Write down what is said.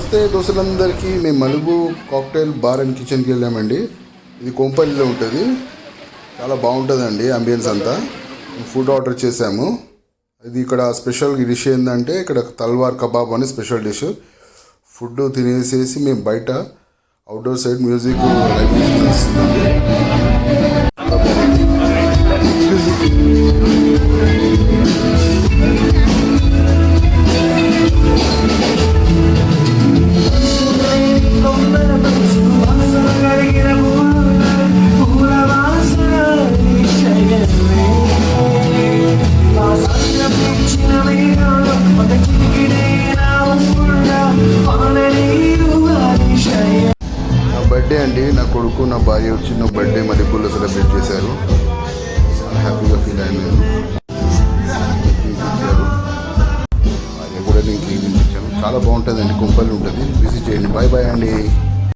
నమస్తే దోస్తులందరికీ. మేము Mulugu cocktail bar and కిచెన్కి వెళ్ళామండి. ఇది కొంపల్లిలో ఉంటుంది. చాలా బాగుంటుందండి అంబియన్స్ అంతా. ఫుడ్ ఆర్డర్ చేసాము. ఇది ఇక్కడ స్పెషల్ డిష్ ఏంటంటే ఇక్కడ తల్వార్ కబాబ్ అని స్పెషల్ డిష్. ఫుడ్ తినేసేసి మేము బయట అవుట్డోర్ సైడ్ మ్యూజిక్ బర్త్డే అండి. నా కొడుకు నా భార్య వచ్చి నా బర్త్డే మణిపూర్లో సెలబ్రేట్ చేశారు. చాలా హ్యాపీగా ఫీల్ అయ్యాను. ఇచ్చారు భార్య కూడా నేను కేక్ ఇచ్చాను. చాలా బాగుంటుందండి. కొంపల్లి ఉంటుంది. విజిట్ చేయండి. బాయ్ బాయ్ అండి.